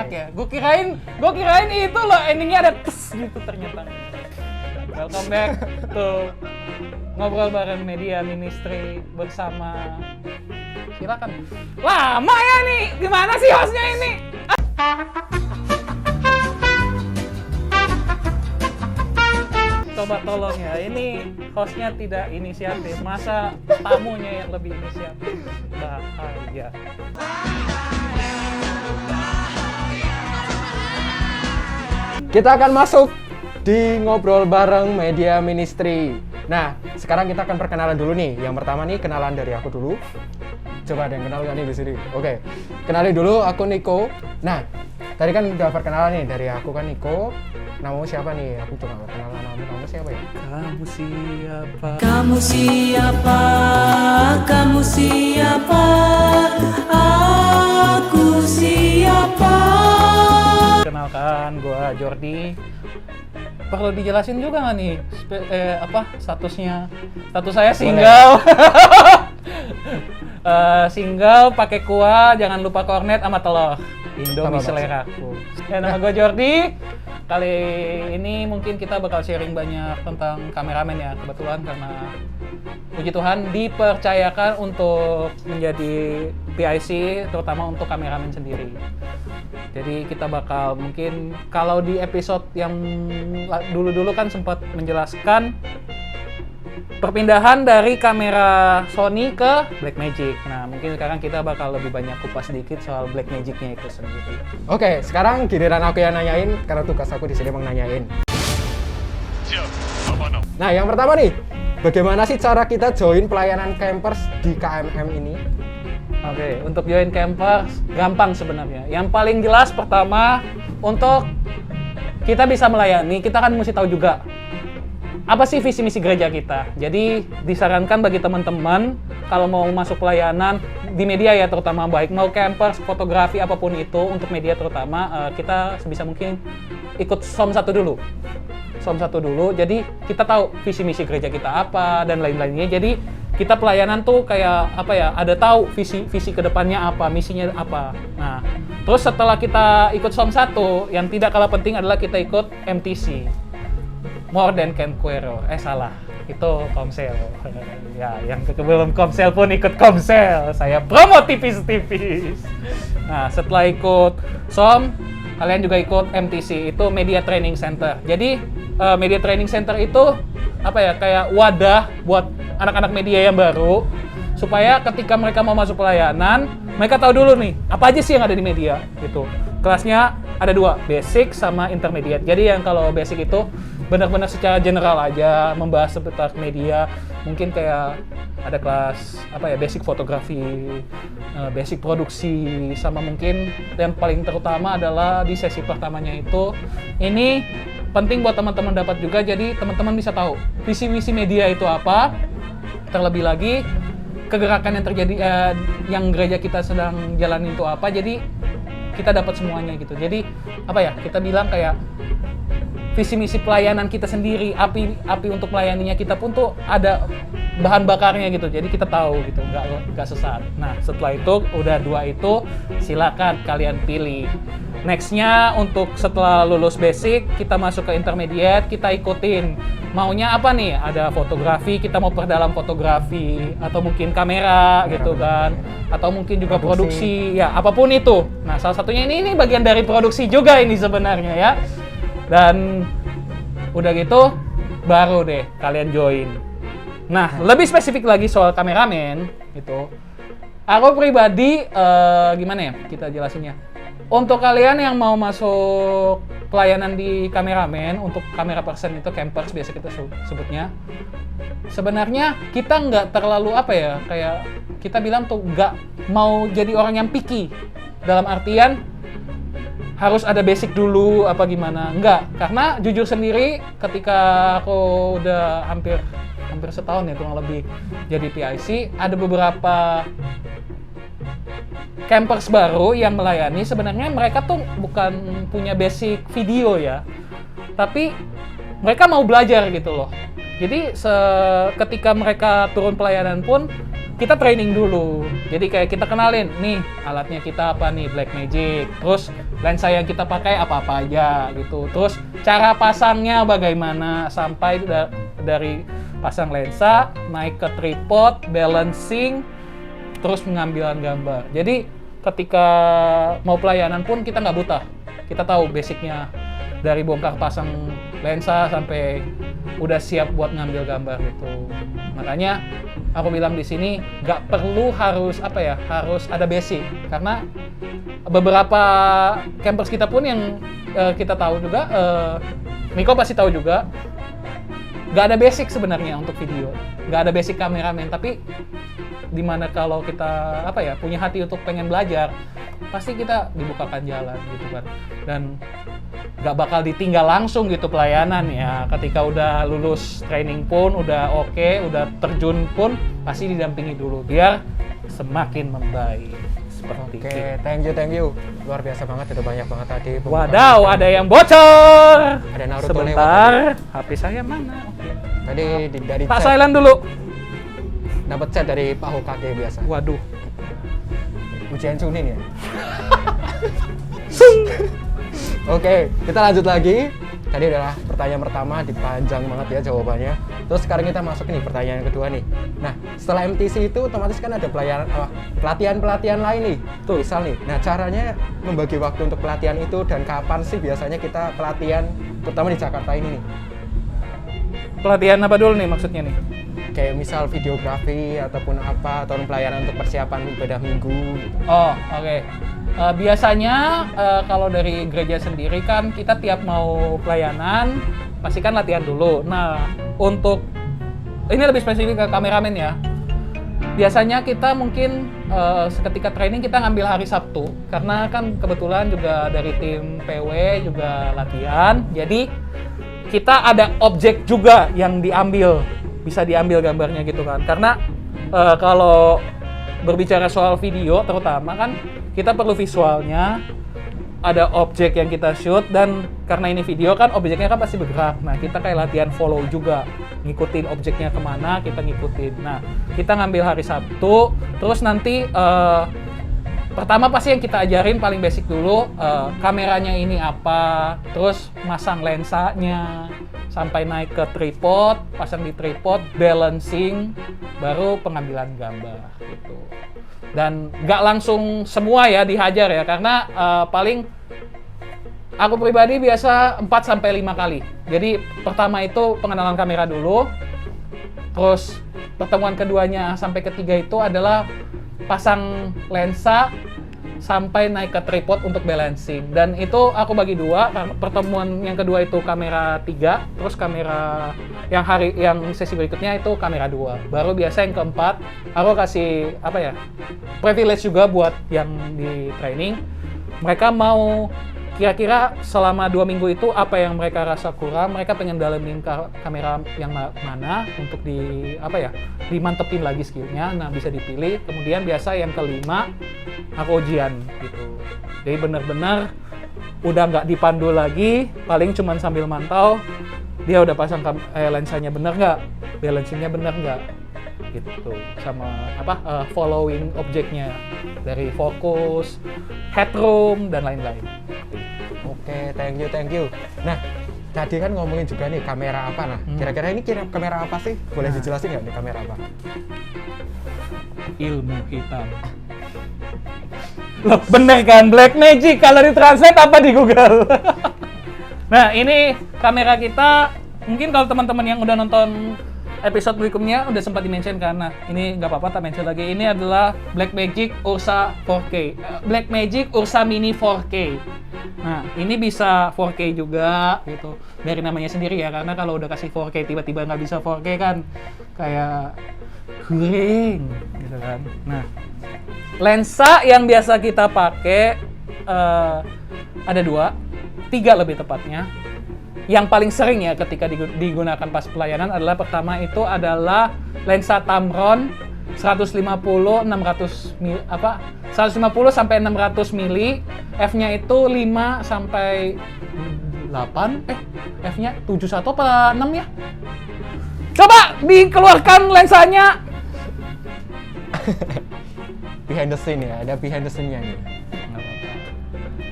enak ya. Gue kirain itu loh endingnya ada tes gitu ternyata. Welcome back to ngobrol bareng Media Ministry bersama. Silakan. Lama ya nih. Gimana sih hostnya ini? Coba tolong ya, ini hostnya tidak inisiatif, masa tamunya yang lebih inisiatif. Bahaya. Kita akan masuk di ngobrol bareng Media Ministry. Nah, sekarang kita akan perkenalan dulu nih. Yang pertama nih, kenalan dari aku dulu. Coba ada yang kenal nggak nih di sini? Oke, kenalin dulu, aku Niko. Nah, tadi kan udah perkenalan nih, dari aku kan Niko. Namamu siapa nih? Aku coba perkenalan namamu. Kamu siapa ya? Kamu siapa? Kamu siapa? Kamu siapa? Aku siapa? Kenalkan, gua Jordi. Perlu dijelasin juga nggak nih statusnya? Status saya single. Single, pakai kuah, jangan lupa kornet sama telur. Indomie seleraku. Ya, nama gue Jordi. Kali ini mungkin kita bakal sharing banyak tentang kameramen ya. Kebetulan karena puji Tuhan dipercayakan untuk menjadi PIC, terutama untuk kameramen sendiri. Jadi kita bakal mungkin kalau di episode yang dulu-dulu kan sempat menjelaskan perpindahan dari kamera Sony ke Blackmagic. Nah, mungkin sekarang kita bakal lebih banyak kupas sedikit soal Blackmagic-nya itu sendiri. Oke, sekarang giliran aku yang nanyain karena tugas aku di sini nanyain. Nah, yang pertama nih, bagaimana sih cara kita join pelayanan campers di KMM ini? Oke, untuk join campers gampang sebenarnya. Yang paling jelas pertama, untuk kita bisa melayani, kita kan mesti tahu juga apa sih visi misi gereja kita. Jadi disarankan bagi teman-teman kalau mau masuk pelayanan di media ya, terutama baik mau campers, fotografi apapun itu, untuk media terutama kita sebisa mungkin ikut SOM 1 dulu. SOM 1 dulu. Jadi kita tahu visi misi gereja kita apa dan lain-lainnya. Jadi kita pelayanan tuh kayak apa ya, ada tahu visi kedepannya apa, misinya apa. Nah, terus setelah kita ikut SOM 1, yang tidak kalah penting adalah kita ikut MTC. More Than Can Quero. Salah. Itu Komsel. Ya, yang belum Komsel pun ikut Komsel. Saya promo tipis-tipis. Nah, setelah ikut SOM, kalian juga ikut MTC. Itu Media Training Center. Jadi, Media Training Center itu apa ya, kayak wadah buat anak-anak media yang baru, supaya ketika mereka mau masuk pelayanan, mereka tahu dulu nih, apa aja sih yang ada di media, gitu. Kelasnya ada 2, basic sama intermediate. Jadi yang kalau basic itu benar-benar secara general aja, membahas seputar media. Mungkin kayak ada kelas apa ya, basic fotografi, basic produksi, sama mungkin yang paling terutama adalah di sesi pertamanya itu, ini penting buat teman-teman dapat juga. Jadi teman-teman bisa tahu visi misi media itu apa, terlebih lagi kegerakan yang terjadi yang gereja kita sedang jalani itu apa. Jadi kita dapat semuanya gitu. Jadi apa ya, kita bilang kayak visi misi pelayanan kita sendiri, api untuk melayaninya kita pun tuh ada bahan bakarnya gitu. Jadi kita tahu gitu, nggak sesat. Nah, setelah itu udah 2 itu, silakan kalian pilih. Nextnya untuk setelah lulus basic, kita masuk ke intermediate, kita ikutin maunya apa nih, ada fotografi, kita mau perdalam fotografi, atau mungkin kamera gitu kan, atau mungkin juga produksi, ya apapun itu. Nah, salah satunya ini bagian dari produksi juga ini sebenarnya ya. Dan udah gitu baru deh kalian join. Nah, lebih spesifik lagi soal kameramen gitu, aku pribadi gimana ya kita jelasinnya. Untuk kalian yang mau masuk pelayanan di kameramen, untuk kamera person itu campers biasa kita sebutnya, sebenarnya kita nggak terlalu apa ya, kayak kita bilang tuh nggak mau jadi orang yang picky, dalam artian harus ada basic dulu apa gimana, enggak. Karena jujur sendiri ketika aku udah hampir setahun ya kurang lebih jadi PIC, ada beberapa campers baru yang melayani. Sebenarnya mereka tuh bukan punya basic video ya, tapi mereka mau belajar gitu loh. Jadi ketika mereka turun pelayanan pun kita training dulu. Jadi kayak kita kenalin, nih alatnya kita apa nih, Blackmagic. Terus lensa yang kita pakai apa-apa aja gitu. Terus cara pasangnya bagaimana sampai dari pasang lensa, naik ke tripod, balancing, terus pengambilan gambar. Jadi ketika mau pelayanan pun kita nggak buta. Kita tahu basicnya dari bongkar pasang lensa sampai udah siap buat ngambil gambar gitu. Makanya aku bilang di sini nggak perlu harus harus ada basic, karena beberapa campers kita pun yang kita tahu juga, Miko pasti tahu juga, nggak ada basic sebenarnya untuk video, nggak ada basic kameramen, tapi dimana kalau kita punya hati untuk pengen belajar, pasti kita dibukakan jalan gitu kan, dan nggak bakal ditinggal langsung gitu pelayanan ya. Ketika udah lulus training pun udah oke, udah terjun pun pasti didampingi dulu biar semakin membaik seperti Oke, itu. thank you. Luar biasa banget, itu banyak banget tadi. Wadaw, ada yang bocor. Ada Naruto Sebentar, lewat HP saya mana? Oke. tadi dari Tak chat, silent dulu. dapat chat dari Pak Hokage biasa. Waduh. Ujian Chunin ya. Oke, kita lanjut lagi. Tadi adalah pertanyaan pertama, dipanjang banget ya jawabannya. Terus sekarang kita masuk nih pertanyaan kedua nih. Nah, setelah MTC itu otomatis kan ada pelatihan lain nih. Tuh, misal nih. Nah, caranya membagi waktu untuk pelatihan itu dan kapan sih biasanya kita pelatihan, terutama di Jakarta ini nih. Pelatihan apa dulu nih maksudnya nih? Kayak misal videografi ataupun apa, atau pelayanan untuk persiapan ibadah minggu gitu. Oh, oke. Biasanya kalau dari gereja sendiri kan kita tiap mau pelayanan pasti kan latihan dulu. Nah, untuk ini lebih spesifik ke kameramen ya. Biasanya kita mungkin seketika training kita ngambil hari Sabtu, karena kan kebetulan juga dari tim PW juga latihan. Jadi kita ada objek juga yang diambil, bisa diambil gambarnya gitu kan. Karena kalau berbicara soal video terutama kan kita perlu visualnya, ada objek yang kita shoot, dan karena ini video kan objeknya kan pasti bergerak. Nah, kita kayak latihan follow juga, ngikutin objeknya kemana kita ngikutin. Nah, kita ngambil hari Sabtu, terus nanti pertama pasti yang kita ajarin paling basic dulu, kameranya ini apa, terus masang lensanya, sampai naik ke tripod, pasang di tripod, balancing, baru pengambilan gambar gitu. Dan nggak langsung semua ya dihajar ya, karena paling aku pribadi biasa 4-5 kali. Jadi pertama itu pengenalan kamera dulu, terus pertemuan keduanya sampai ketiga itu adalah pasang lensa sampai naik ke tripod untuk balancing. Dan itu aku bagi dua. Pertemuan yang kedua itu kamera 3, terus kamera yang sesi berikutnya itu kamera 2. Baru biasa yang keempat aku kasih privilege juga buat yang di training. Mereka mau kira-kira selama 2 minggu itu apa yang mereka rasa kurang, mereka pengen dalemin kamera yang mana untuk dimantepin lagi skillnya. Nah, bisa dipilih. Kemudian biasa yang kelima aku ujian gitu. Jadi benar-benar udah nggak dipandu lagi, paling cuman sambil mantau dia udah pasang lensanya bener nggak, balancingnya bener nggak gitu, sama following objeknya dari fokus, headroom dan lain-lain. Oke, thank you. Nah, tadi kan ngomongin juga nih kamera apa. Nah, kira-kira ini kamera apa sih? Boleh dijelasin nggak nih kamera apa? Ilmu hitam. Loh, bener kan? Blackmagic, kalau ditranslate apa di Google? Nah, ini kamera kita, mungkin kalau teman-teman yang udah nonton episode berikutnya udah sempat di-mention kan. Nah, ini nggak apa-apa tak mention lagi. Ini adalah Blackmagic Ursa 4K. Blackmagic Ursa Mini 4K. Nah, ini bisa 4K juga gitu. Dari namanya sendiri ya, karena kalau udah kasih 4K tiba-tiba nggak bisa 4K kan kayak kuring gitu kan. Nah, lensa yang biasa kita pakai ada 3 lebih tepatnya. Yang paling sering ya ketika digunakan pas pelayanan adalah pertama itu adalah lensa Tamron 150 sampai 600 mili, f-nya itu 5 sampai 8, f-nya 71 apa 6 ya? Coba dikeluarkan lensanya. Behind the scene ya, ada behind the scene-nya nih. Nggak apa-apa.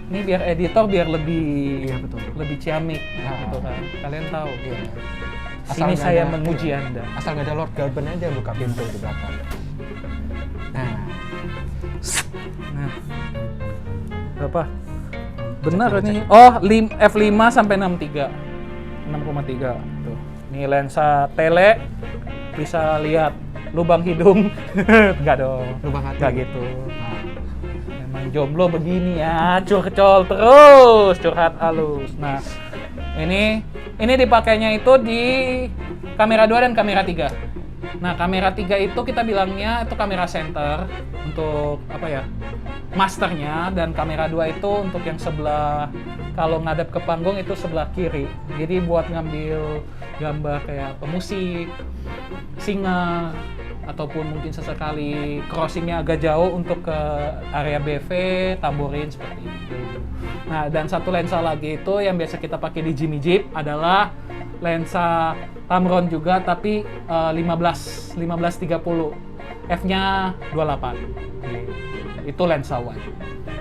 Ini biar editor biar lebih Iya, betul. lebih ciamik Nah. gitu kan. Kalian tahu. Iya. Sini nggak saya ada- memuji Anda. Asal nggak ada Lord Galben aja buka pintu di belakang. Nah, Nah. Berapa? Benar ini. Oh, f5 sampai 63. 6,3 tuh. Ini lensa tele bisa lihat lubang hidung. Enggak dong. lubang hati. Enggak gitu. Memang jomblo begini ya, curcol terus, curhat halus. Nah, ini dipakainya itu di kamera 2 dan kamera 3. Nah, kamera 3 itu kita bilangnya itu kamera center untuk apa ya? Masternya, dan kamera 2 itu untuk yang sebelah, kalau ngadep ke panggung itu sebelah kiri. Jadi buat ngambil gambar kayak pemusik, singa, ataupun mungkin sesekali crossingnya agak jauh untuk ke area BV, tamborin seperti itu. Nah, dan satu lensa lagi itu yang biasa kita pakai di Jimmy Jeep adalah lensa Tamron juga, tapi 15-30, f-nya 28. Itu lensa wide.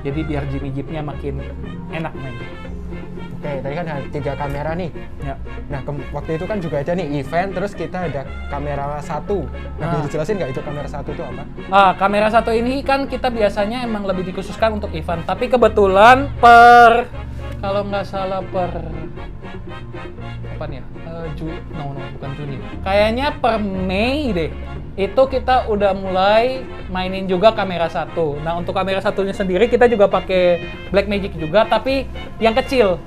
Jadi biar Jimmy Jeep-nya makin enak main. Oke, tadi kan ada 3 kamera nih. Ya. Nah, waktu itu kan juga ada nih event, terus kita ada kamera 1. Nah, bisa dijelasin nggak itu kamera 1 itu apa? Kamera 1 ini kan kita biasanya emang lebih dikhususkan untuk event, tapi kebetulan kalau nggak salah kapan ya? Bukan Juni. Kayaknya per Mei deh. Itu kita udah mulai mainin juga kamera 1. Nah, untuk kamera satunya sendiri kita juga pakai Blackmagic juga, tapi yang kecil.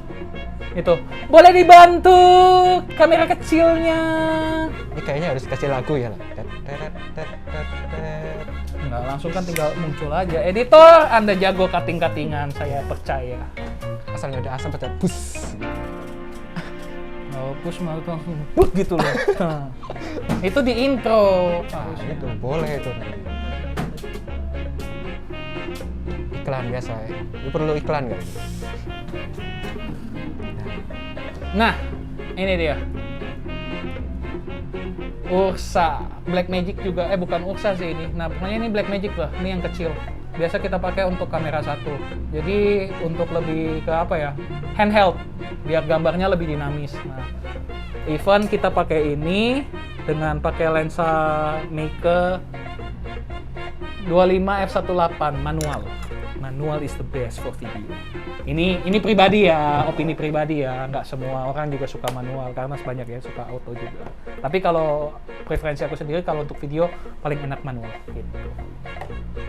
Itu. Boleh dibantu kamera kecilnya. Ini kayaknya harus kasih lagu ya lah. Enggak, langsung kan tinggal muncul aja. Editor, Anda jago cutting-cuttingan, saya percaya. Asal nggak ada asam pecat bus. Oh, push malah langsung gitu loh. Nah, itu di intro. Ah, itu boleh itu. Iklan biasa ya. Lu perlu iklan nggak? Nah, ini dia. Ursa, Blackmagic juga, bukan Ursa sih ini. Nah, pokoknya ini Blackmagic lah, ini yang kecil. Biasa kita pakai untuk kamera 1. Jadi untuk lebih ke apa ya? Handheld, biar gambarnya lebih dinamis. Nah, event kita pakai ini dengan pakai lensa Nikon 25 f1.8 manual. Manual is the best for video. Ini pribadi ya, opini pribadi ya. Nggak semua orang juga suka manual karena sebanyak ya suka auto juga. Tapi kalau preferensi aku sendiri kalau untuk video paling enak manual gitu.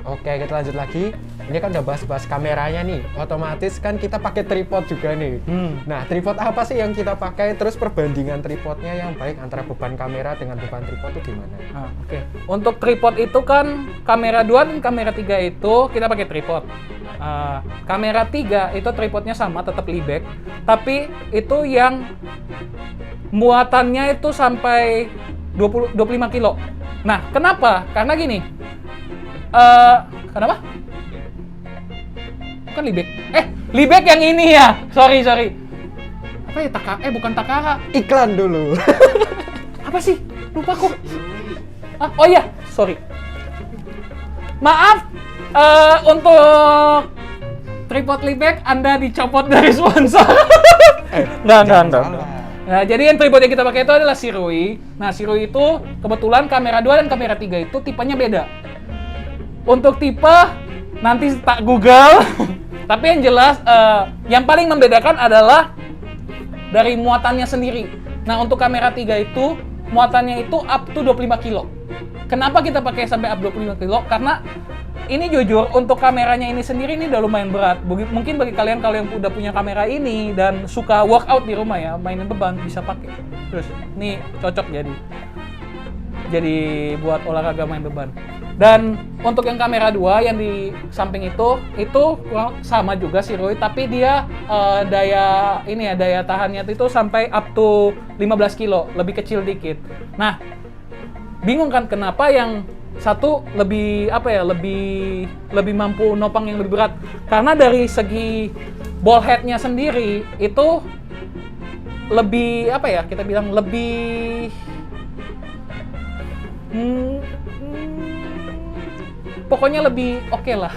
Oke, kita lanjut lagi. Ini kan udah bahas-bahas kameranya nih. Otomatis kan kita pakai tripod juga nih. Nah, tripod apa sih yang kita pakai? Terus perbandingan tripodnya yang baik antara beban kamera dengan beban tripod itu gimana? Oke. Untuk tripod itu kan kamera 2 dan kamera 3 itu kita pakai tripod. Kamera 3 itu tripodnya sama, tetap Liebeck, tapi itu yang muatannya itu sampai 25 kilo. Nah, kenapa? Karena gini. Kenapa? Bukan Liebeck. Liebeck yang ini ya. Sorry. Apa ya? Bukan Takara. Iklan dulu. Apa sih? Lupa kok. Oh iya, sorry. Maaf, untuk tripod Liebeck Anda dicopot dari sponsor. Enggak. Salah. Nah, jadi yang tripod yang kita pakai itu adalah Sirui. Nah, Sirui itu kebetulan kamera 2 dan kamera 3 itu tipenya beda. Untuk tipe nanti tak Google. Tapi yang jelas yang paling membedakan adalah dari muatannya sendiri. Nah, untuk kamera 3 itu muatannya itu up to 25 kilo. Kenapa kita pakai sampai up 25 kilo? Karena ini jujur untuk kameranya ini sendiri ini udah lumayan berat. Mungkin bagi kalian kalau yang udah punya kamera ini dan suka workout di rumah ya, mainin beban bisa pakai. Terus ini cocok jadi buat olahraga main beban. Dan untuk yang kamera 2 yang di samping itu kurang sama juga Sirui, tapi dia daya tahannya itu sampai up to 15 kilo, lebih kecil dikit. Nah, bingung kan kenapa yang satu lebih mampu nopang yang lebih berat? Karena dari segi ball head-nya sendiri itu lebih kita bilang lebih pokoknya lebih oke lah.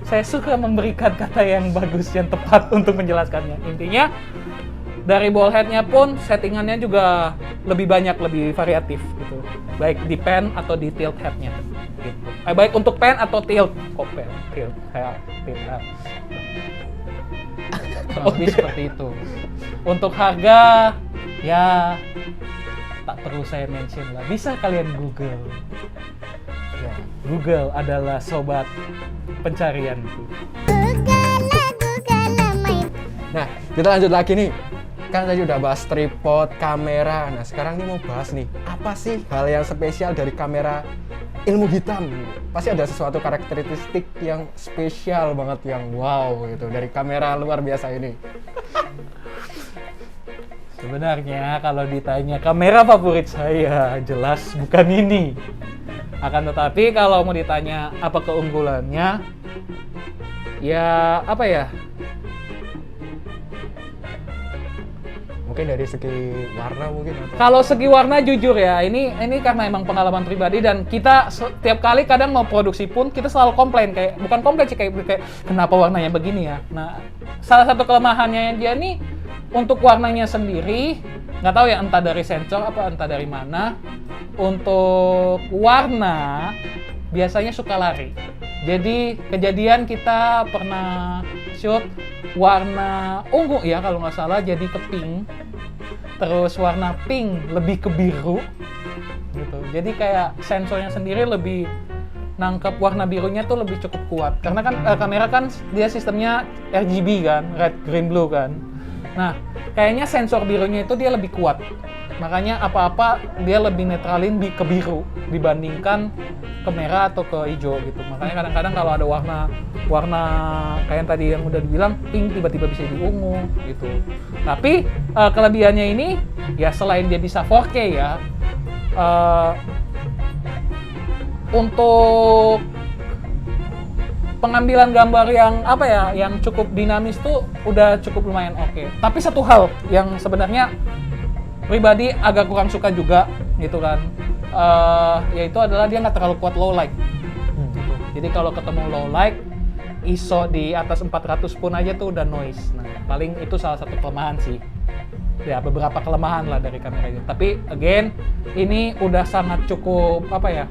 Saya suka memberikan kata yang bagus, yang tepat untuk menjelaskannya. Intinya, dari ball head-nya pun settingannya juga lebih banyak, lebih variatif gitu. Baik di pen atau di tilt head-nya. Gitu. Baik untuk pen atau tilt. Kok pen? Tilt head. Lebih seperti itu. Untuk harga, ya tak perlu saya mention lah. Bisa kalian Google. Ya, Google adalah sobat pencarianku. Nah, kita lanjut lagi nih. Kan tadi udah bahas tripod, kamera. Nah, sekarang nih mau bahas nih, apa sih hal yang spesial dari kamera ilmu hitam? Pasti ada sesuatu karakteristik yang spesial banget, yang wow gitu dari kamera luar biasa ini. Sebenarnya kalau ditanya kamera favorit saya, jelas bukan ini. Akan tetapi kalau mau ditanya apa keunggulannya, ya apa ya? Mungkin dari segi warna mungkin atau? Kalau segi warna jujur ya, ini karena emang pengalaman pribadi dan kita setiap kali kadang mau produksi pun kita selalu komplain, kayak bukan komplain sih, kayak kenapa warnanya begini ya. Nah, salah satu kelemahannya dia nih untuk warnanya sendiri, nggak tahu ya entah dari sensor apa entah dari mana. Untuk warna biasanya suka lari. Jadi kejadian kita pernah shoot warna ungu ya kalau nggak salah, jadi ke pink. Terus warna pink lebih ke biru gitu. Jadi kayak sensornya sendiri lebih nangkep warna birunya tuh lebih cukup kuat. Karena kan kamera kan dia sistemnya RGB kan, red, green, blue kan. Nah, kayaknya sensor birunya itu dia lebih kuat. Makanya apa-apa dia lebih netralin ke biru dibandingkan ke merah atau ke hijau gitu. Makanya kadang-kadang kalau ada warna kayak tadi yang udah dibilang pink tiba-tiba bisa jadi ungu gitu. Tapi kelebihannya ini ya selain dia bisa 4K ya, untuk pengambilan gambar yang apa ya, yang cukup dinamis tuh udah cukup lumayan oke. Tapi satu hal yang sebenarnya pribadi agak kurang suka juga gitu kan, yaitu adalah dia nggak terlalu kuat low light. Gitu. Jadi kalau ketemu low light, ISO di atas 400 pun aja tuh udah noise. Nah, paling itu salah satu kelemahan sih. Ya beberapa kelemahan lah dari kamera ini. Tapi again, ini udah sangat cukup apa ya?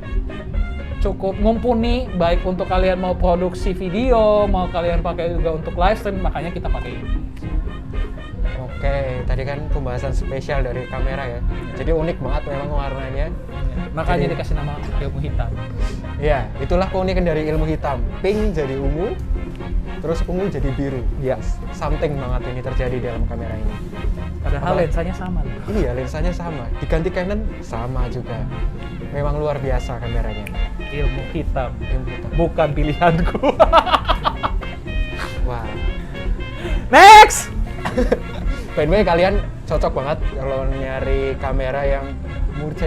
Cukup mumpuni baik untuk kalian mau produksi video, mau kalian pakai juga untuk live stream, makanya kita pakai ini. Oke, tadi kan pembahasan spesial dari kamera ya. Jadi unik banget memang warnanya. Makanya Jadi- dikasih nama ilmu hitam. Iya, itulah keunikan dari ilmu hitam. Pink jadi ungu, terus ungu jadi biru. Yes. Something banget ini terjadi dalam kamera ini. Padahal Apa? lensanya sama loh. Iya, lensanya sama. Diganti Canon sama juga. Memang luar biasa kameranya. Ilmu hitam. Ilmu hitam. Bukan pilihanku. Wah. Next! By the way, kalian cocok banget kalau nyari kamera yang murce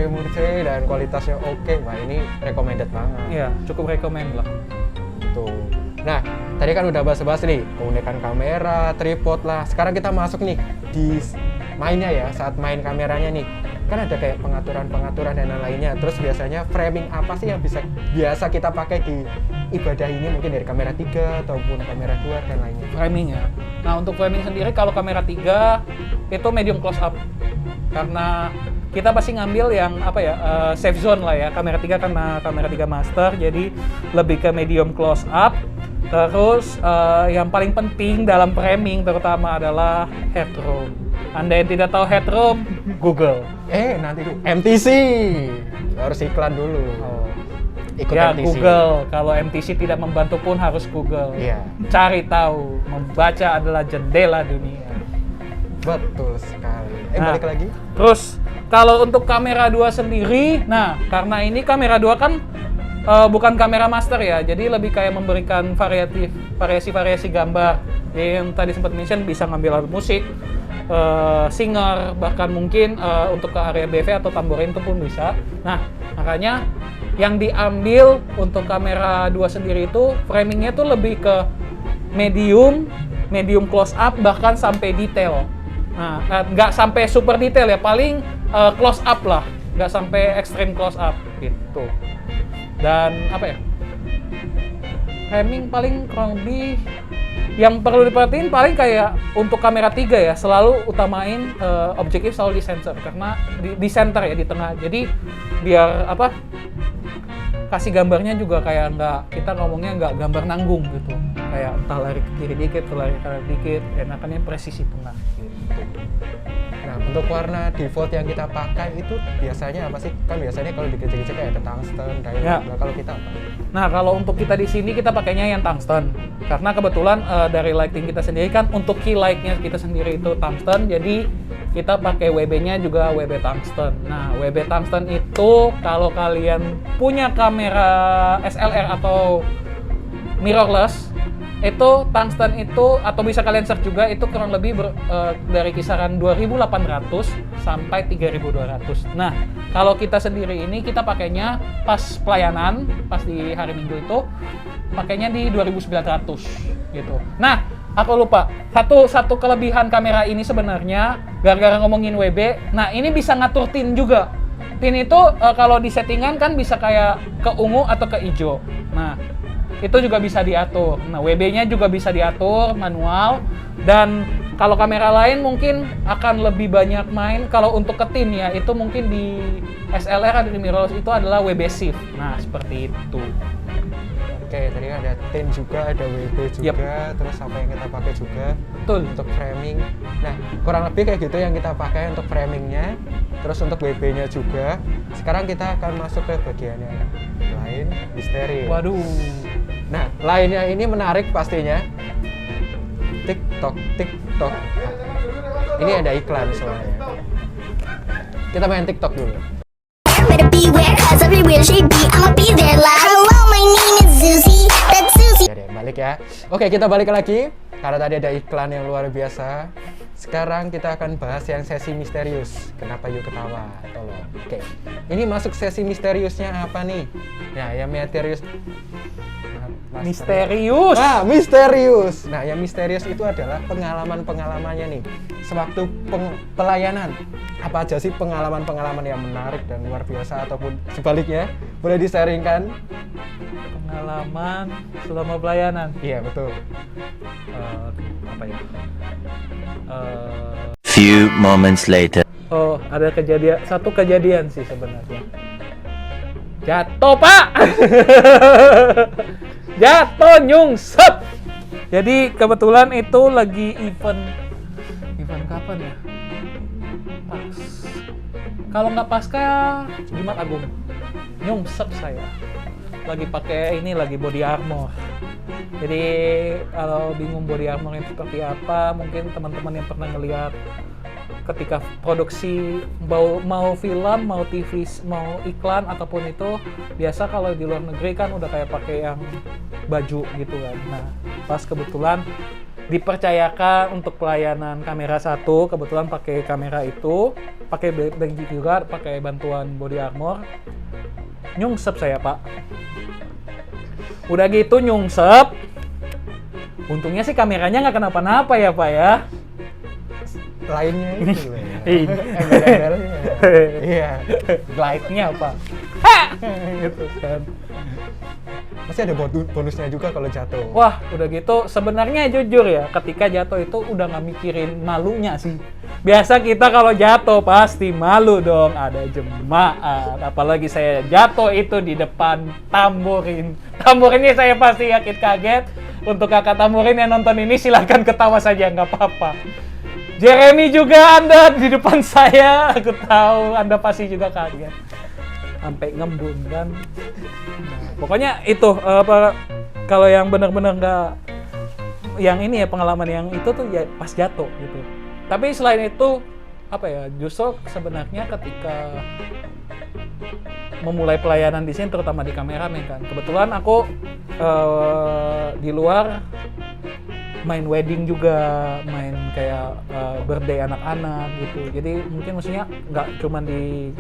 dan kualitasnya oke. Wah, ini recommended banget. Iya, cukup rekomen lah. Tuh. Nah, tadi kan udah bahas-bahas nih keunikan kamera, tripod lah. Sekarang kita masuk nih di mainnya ya, saat main kameranya nih. Kan ada kayak pengaturan dan lain-lainnya. Terus biasanya framing apa sih yang biasa kita pakai di ibadah ini, mungkin dari kamera 3 ataupun kamera 2 dan lainnya. Framingnya. Nah, untuk framing sendiri kalau kamera 3 itu medium close up. Karena kita pasti ngambil yang apa ya, safe zone lah ya. Kamera 3 karena kamera 3 master, jadi lebih ke medium close up. Terus yang paling penting dalam framing terutama adalah headroom. Anda yang tidak tahu headroom, Google. Nanti tuh MTC harus iklan dulu. Ikut Ya, MTC. Google. Kalau MTC tidak membantu pun harus Google. Iya. Cari tahu. Membaca adalah jendela dunia. Betul sekali. Nah, Balik lagi. Terus, kalau untuk kamera 2 sendiri, nah, karena ini kamera 2 kan bukan kamera master ya, jadi lebih kayak memberikan variasi gambar. Yang tadi sempat mention bisa ngambil alat musik, singer, bahkan mungkin untuk ke area BV atau tamborin itu pun bisa. Nah, makanya yang diambil untuk kamera 2 sendiri itu framingnya tuh lebih ke medium close up, bahkan sampai detail. Nah, nggak sampai super detail ya, paling close up lah, nggak sampai extreme close up gitu. Dan apa ya, framing paling kurang lebih yang perlu diperhatiin paling kayak untuk kamera 3 ya, selalu utamain objektif selalu di sensor karena di center ya, di tengah. Jadi biar apa? Kasih gambarnya juga kayak kita ngomongnya nggak gambar nanggung gitu. Kayak entah lari ke kiri dikit, lari ke kanan dikit, enakannya presisi tengah gitu. Nah, untuk warna default yang kita pakai itu biasanya apa sih? Kan biasanya kalau di gereja-gereja kayak ada tungsten, diamond. Ya. Nah, kalau kita apa? Nah, kalau untuk kita di sini kita pakainya yang tungsten. Karena kebetulan dari lighting kita sendiri kan untuk key light-nya kita sendiri itu tungsten, jadi kita pakai WB-nya juga WB tungsten. Nah, WB tungsten itu kalau kalian punya kamera SLR atau mirrorless, itu tungsten itu atau bisa kalian search juga itu kurang lebih dari kisaran 2.800 sampai 3.200. Nah, kalau kita sendiri ini kita pakainya pas pelayanan, pas di hari Minggu itu pakainya di 2.900 gitu. Nah, aku lupa satu kelebihan kamera ini sebenarnya gara-gara ngomongin WB. Nah, ini bisa ngatur tint juga. Tint itu kalau di settingan kan bisa kayak ke ungu atau ke hijau. Nah, itu juga bisa diatur. Nah, WB-nya juga bisa diatur manual. Dan kalau kamera lain mungkin akan lebih banyak main. Kalau untuk ke tint ya, itu mungkin di SLR atau di mirrorless itu adalah WB shift. Nah, seperti itu. Oke, tadi ada tint juga, ada WB juga, terus apa yang kita pakai juga. Betul. Untuk framing. Nah, kurang lebih kayak gitu yang kita pakai untuk framingnya. Terus untuk WB-nya juga. Sekarang kita akan masuk ke bagian yang lain, misteri. Waduh. Nah, lainnya ini menarik pastinya. TikTok, TikTok. Ini ada iklan soalnya. Kita main TikTok dulu. Better beware, cause everywhere she be, I'ma be there like hello, my name is Susie, that's Susie. Ya deh, balik ya. Oke, kita balik lagi. Karena tadi ada iklan yang luar biasa. Sekarang kita akan bahas yang sesi misterius. Kenapa yuk ketawa? Tolong. Oke. Ini masuk sesi misteriusnya apa nih? Nah, yang misterius. Misterius. Ah, misterius. Nah, yang misterius itu adalah pengalaman-pengalamannya nih. Sewaktu pelayanan. Apa aja sih pengalaman-pengalaman yang menarik dan luar biasa ataupun sebaliknya? Boleh di-sharingkan? Pengalaman selama pelayanan. Iya, betul. Apa ya? Few moments later. Oh, ada satu kejadian sih sebenarnya. Jatuh, Pak. Jatuh nyungsep. Jadi kebetulan itu lagi event kapan ya? Pas. Kalau nggak pasca Jumat Agung. Nyungsep saya. Lagi pakai lagi body armor. Jadi kalau bingung body armor itu seperti apa, mungkin teman-teman yang pernah ngelihat ketika produksi mau film, mau TV, mau iklan ataupun itu biasa kalau di luar negeri kan udah kayak pakai yang baju gitu kan. Nah, pas kebetulan dipercayakan untuk pelayanan kamera 1, kebetulan pakai kamera itu, pakai bank juga, pakai bantuan body armor. Nyungsep saya, Pak. Udah gitu nyungsep. Untungnya sih kameranya nggak kenapa-napa ya, Pak ya. Lainnya itu. Ini. Embel-embelnya. Iya. Glide-nya apa? Gitu kan. Masih ada bonusnya juga kalau jatuh. Wah, udah gitu sebenarnya jujur ya, ketika jatuh itu udah nggak mikirin malunya sih. Biasa kita kalau jatuh pasti malu dong, ada jemaat. Apalagi saya jatuh itu di depan tamborin. Tamborinnya saya pasti yakin kaget. Untuk kakak tamborin yang nonton ini silahkan ketawa saja, nggak apa-apa. Jeremy juga Anda di depan saya, aku tahu Anda pasti juga kaget. Sampai ngembun kan. Nah, pokoknya itu kalau yang benar-benar nggak, yang ini ya pengalaman yang itu tuh ya pas jatuh gitu. Tapi selain itu justru sebenarnya ketika memulai pelayanan di sini terutama di kameramen kan. Kebetulan aku di luar main wedding juga, main kayak birthday anak-anak gitu. Jadi mungkin maksudnya nggak cuma di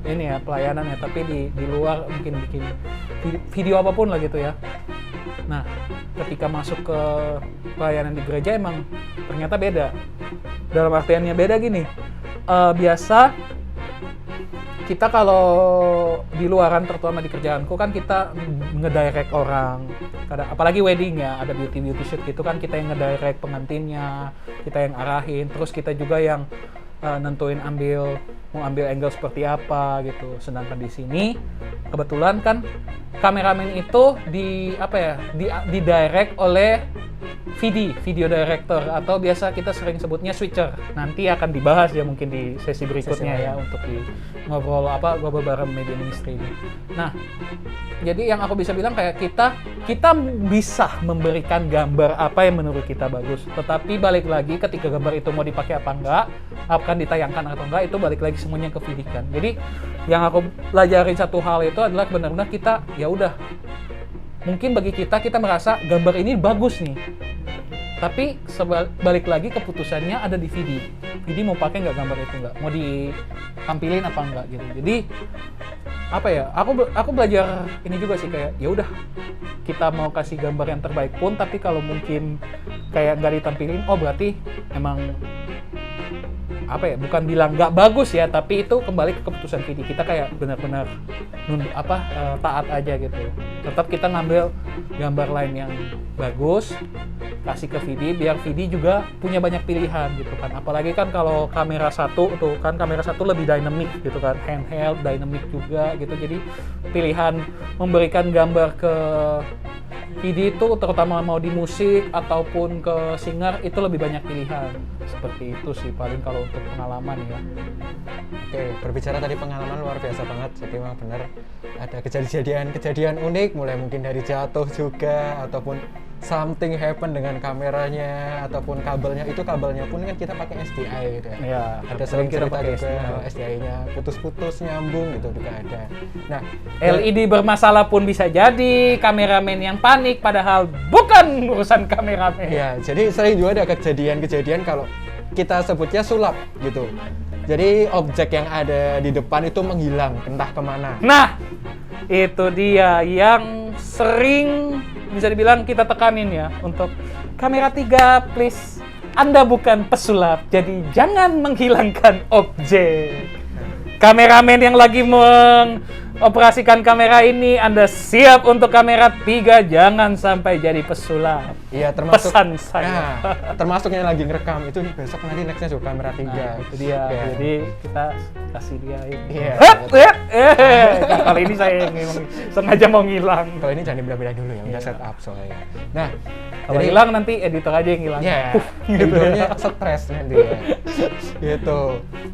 ini ya pelayanan ya, tapi di luar mungkin bikin video apapun lah gitu ya. Nah, ketika masuk ke pelayanan di gereja emang ternyata beda. Dalam artiannya beda gini. Biasa kita kalau di luaran, terutama di kerjaanku kan kita ngedirect orang. Kadang, apalagi wedding ya, ada beauty shoot gitu kan, kita yang ngedirect pengantinnya, kita yang arahin, terus kita juga yang nentuin mau ambil angle seperti apa gitu. Sedangkan di sini kebetulan kan kameramen itu di direct oleh video director, atau biasa kita sering sebutnya switcher. Nanti akan dibahas ya mungkin di sesi berikutnya ya untuk di ngobrol bareng media ministry ini. Nah, jadi yang aku bisa bilang kayak kita bisa memberikan gambar apa yang menurut kita bagus, tetapi balik lagi ketika gambar itu mau dipakai apa enggak, akan ditayangkan atau enggak, itu balik lagi semuanya ke Vidikan. Jadi yang aku pelajarin satu hal itu adalah benar-benar kita ya udah, mungkin bagi kita merasa gambar ini bagus nih, tapi balik lagi keputusannya ada di Vidi mau pakai nggak gambar itu, nggak mau ditampilin apa enggak gitu. Jadi apa ya, aku belajar ini juga sih, kayak ya udah, kita mau kasih gambar yang terbaik pun, tapi kalau mungkin kayak nggak ditampilin, oh berarti emang apa ya, bukan bilang nggak bagus ya, tapi itu kembali ke keputusan Vidi. Kita kayak benar-benar taat aja gitu. Tetap kita ngambil gambar lain yang bagus, kasih ke Vidi, biar Vidi juga punya banyak pilihan gitu kan. Apalagi kan kalau kamera satu lebih dynamic gitu kan, handheld, dynamic juga gitu. Jadi pilihan memberikan gambar ke Vidi itu, terutama mau di musik ataupun ke singer, itu lebih banyak pilihan. Seperti itu sih paling kalau untuk pengalaman ya. Oke, berbicara tadi pengalaman luar biasa banget. Jadi memang benar ada kejadian unik, mulai mungkin dari jatuh juga, ataupun something happen dengan kameranya ataupun kabelnya. Itu kabelnya pun kan kita pakai SDI gitu ya. Iya, Ada sering kita cerita pakai juga SDI-nya putus-putus nyambung gitu juga ada. Nah, LED bermasalah pun bisa jadi, kameramen yang panik padahal bukan urusan kameramen. ya, jadi sering juga ada kejadian-kejadian kalau kita sebutnya sulap gitu. Jadi objek yang ada di depan itu menghilang entah kemana. Nah, itu dia yang sering bisa dibilang kita tekanin ya, untuk kamera 3 please, Anda bukan pesulap, jadi jangan menghilangkan objek. Kameramen yang lagi mengoperasikan kamera ini, Anda siap untuk kamera 3, jangan sampai jadi pesulap. Iya, termasuk Pesan saya. Nah, termasuk yang lagi ngerekam itu besok nanti nextnya juga kamera 3. Nah, itu dia. Ya. Jadi kita kasih dia ini. Iya. Nah, kali ini saya yang memang sengaja mau ngilang. Kalau ini jangan dibelah-belah dulu ya, udah set up soalnya. Nah, Kalau hilang nanti editor aja yang hilang. ya, editornya stres nanti ya. Gitu.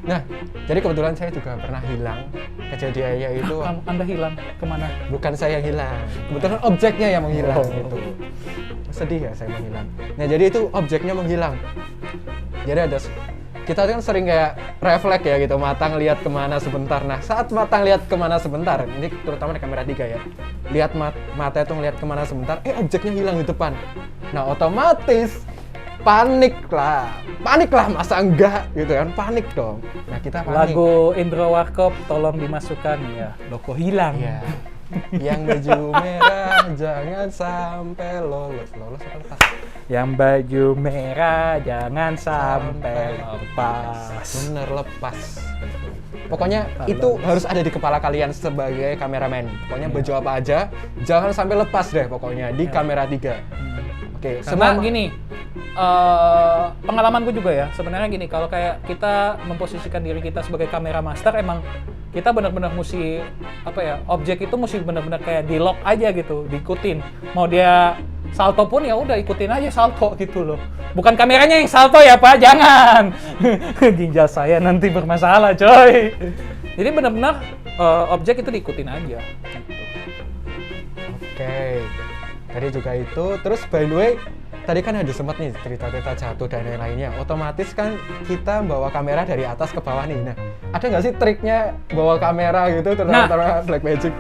Nah, jadi kebetulan saya juga pernah hilang. Kejadiannya itu Anda hilang kemana? bukan saya yang hilang, kebetulan objeknya yang menghilang Oh. gitu. Sedih ya saya menghilang. Nah, jadi itu objeknya menghilang. Jadi kita kan sering kayak refleks ya gitu, mata ngelihat kemana sebentar. Nah, saat mata ngelihat kemana sebentar, ini terutama di kamera 3 ya, lihat mata itu ngelihat kemana sebentar, objeknya hilang di depan. Nah, otomatis panik lah, masa enggak gitu kan, panik dong. Nah, kita panik. Lagu Indro Warkop tolong dimasukkan ya, logo hilang. Iya. Yang baju merah jangan sampai lolos apa lepas. Yang baju merah jangan sampai lepas. Bener, lepas. Pokoknya itu harus ada di kepala kalian sebagai kameramen. Pokoknya baju apa aja jangan sampai lepas deh pokoknya di kamera 3. Oke, Karena gini, pengalamanku juga ya, sebenarnya gini, kalau kayak kita memposisikan diri kita sebagai kamera master, emang kita benar-benar mesti objek itu mesti benar-benar kayak di lock aja gitu, diikutin. Mau dia salto pun ya udah ikutin aja salto gitu loh. Bukan kameranya yang salto ya Pak, jangan. Ginjal saya nanti bermasalah coy. Jadi benar-benar objek itu diikutin aja. Gitu. Oke. Tadi juga itu, terus by the way, tadi kan ada sempat nih cerita-cerita jatuh dan lain-lainnya. Otomatis kan kita bawa kamera dari atas ke bawah nih. Nah, ada nggak sih triknya bawa kamera gitu terutama Blackmagic?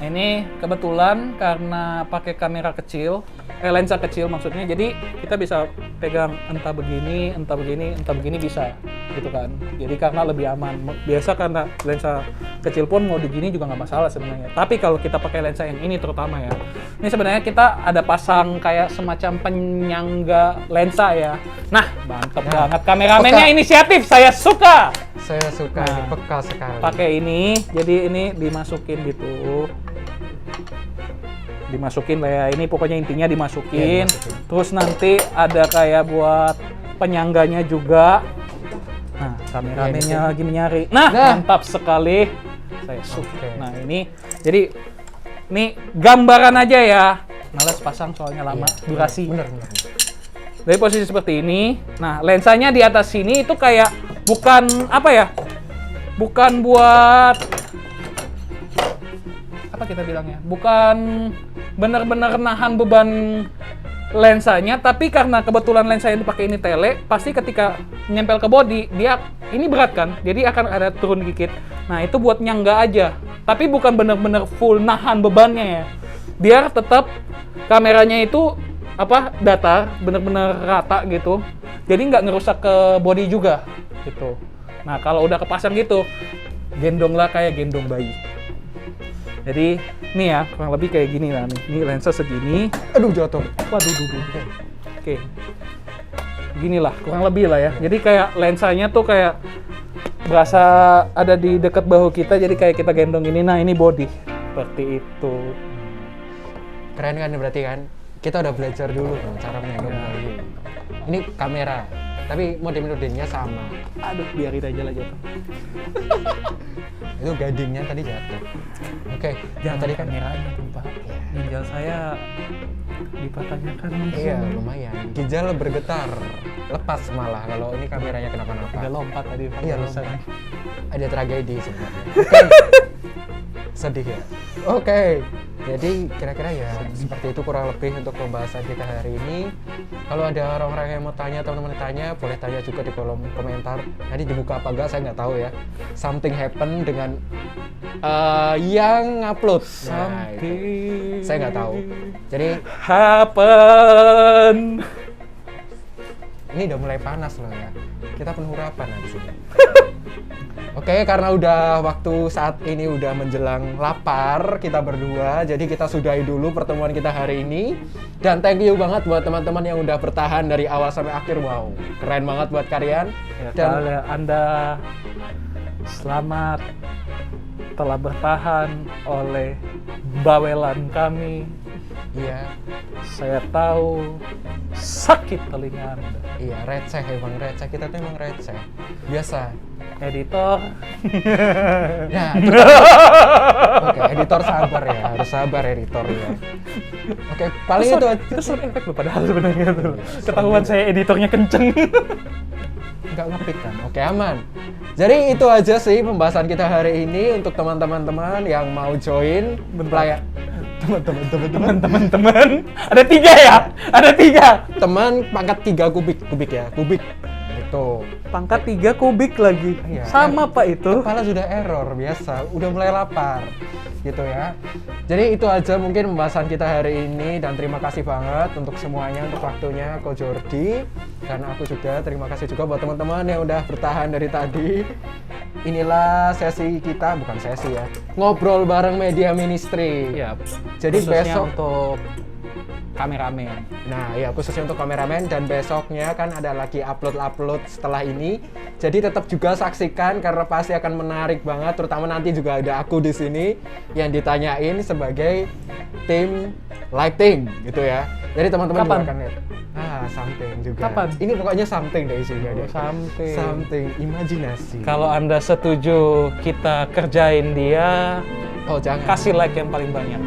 Ini kebetulan karena pakai kamera kecil, lensa kecil maksudnya. Jadi kita bisa pegang entah begini, entah begini, entah begini bisa gitu kan. Jadi karena lebih aman. Biasa karena lensa kecil pun mau digini juga nggak masalah sebenarnya. Tapi kalau kita pakai lensa yang ini terutama ya, ini sebenarnya kita ada pasang kayak semacam penyangga lensa ya. Nah, mantep banget kameramennya, inisiatif, saya suka. Saya suka, ini peka sekali. Pakai ini, jadi ini dimasukin gitu. Dimasukin lah ya, ini pokoknya intinya dimasukin. Terus nanti ada kayak buat penyangganya juga. Nah, kameramennya lagi menyari. Nah, mantap sekali. Saya suka. Nah, ini jadi ini gambaran aja ya. Males pasang soalnya lama durasi. Bener. Dari posisi seperti ini. Nah, lensanya di atas sini itu kayak bukan apa ya? Bukan buat apa kita bilangnya? Bukan benar-benar nahan beban lensanya, tapi karena kebetulan lensa yang dipakai ini tele, pasti ketika nempel ke body, dia ini berat kan, jadi akan ada turun dikit. Nah, itu buat nyangga aja, tapi bukan benar-benar full nahan bebannya ya. Biar tetap kameranya itu datar, benar-benar rata gitu, jadi nggak ngerusak ke body juga gitu. Nah, kalau udah kepasang gitu, gendonglah kayak gendong bayi. Jadi, nih ya, kurang lebih kayak gini lah nih. Ini lensa segini. Aduh, jatuh. Waduh, Oke. Gini lah, kurang lebih lah ya. Jadi kayak lensanya tuh kayak berasa ada di dekat bahu kita, jadi kayak kita gendong ini. Nah, ini body. Seperti itu. Keren kan berarti kan? Kita udah belajar dulu kan cara menggendong bayi. Ini kamera, tapi mode-modenya sama. Aduh, biarin aja lah jatuh. Itu gadingnya tadi jatuh. Oke, Jangan tadi kan kameranya tumpah. Ginjal saya dipatahkan. iya lumayan. Ginjal bergetar, lepas malah kalau ini kameranya Udah kenapa-napa. lompat tadi. Iya barusan. lompat. Ada tragedi sebenarnya. Oke. Sedih ya. Oke. Jadi kira-kira ya seperti itu kurang lebih untuk pembahasan kita hari ini. Kalau ada orang-orang yang mau tanya, teman-teman tanya, boleh tanya juga di kolom komentar. Nanti dibuka apa enggak saya nggak tahu ya. Something happen dengan yang upload. Nah, itu. Saya nggak tahu. Jadi happen. ini udah mulai panas loh ya. Kita penuh harapan di sini. Oke, karena udah waktu saat ini udah menjelang lapar kita berdua, jadi kita sudahi dulu pertemuan kita hari ini. Dan thank you banget buat teman-teman yang udah bertahan dari awal sampai akhir. Wow, keren banget buat kalian. Ya, Dan kalau Anda selamat telah bertahan oleh bawelan kami. iya, Saya tahu sakit telinga Anda. iya receh emang receh. Kita tuh emang receh. Biasa. Editor. Ya, oke, editor sabar ya, harus sabar editor ya. Oke, paling itu aja. Itu sound effect loh padahal sebenarnya tuh. Ketahuan saya editornya kenceng. Nggak ngepick kan? Oke, aman. Jadi itu aja sih pembahasan kita hari ini untuk teman-teman yang mau join Bentar. teman-teman Ada 3 ya? Ada 3. teman pangkat 3 kubik ya, kubik itu. Pangkat 3 kubik lagi. Iya. Sama Pak itu. Kepala sudah error biasa, udah mulai lapar gitu ya. Jadi itu aja mungkin pembahasan kita hari ini, dan terima kasih banget untuk semuanya, untuk waktunya Ko Jordi, dan aku juga terima kasih juga buat teman-teman yang udah bertahan dari tadi. Inilah sesi kita, bukan sesi ya, ngobrol bareng Media Ministry. Iya. Jadi Khususnya besok untuk kameramen. Nah, ya khususnya untuk kameramen, dan besoknya kan ada lagi upload setelah ini. Jadi tetap juga saksikan karena pasti akan menarik banget, terutama nanti juga ada aku di sini yang ditanyain sebagai tim lighting gitu ya. Jadi teman-teman juga Kapan? akan lihat. Something juga. Kapan? Ini pokoknya something deh isinya deh. Something. Something, imajinasi. Kalau Anda setuju kita kerjain dia, Oh, jangan. kasih like yang paling banyak.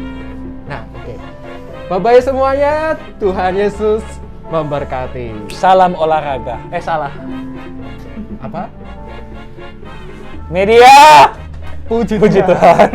Nah, oke. Bye-bye semuanya. Tuhan Yesus memberkati. Salam olahraga. Salah. Apa? Media. Puji Puji Tuhan.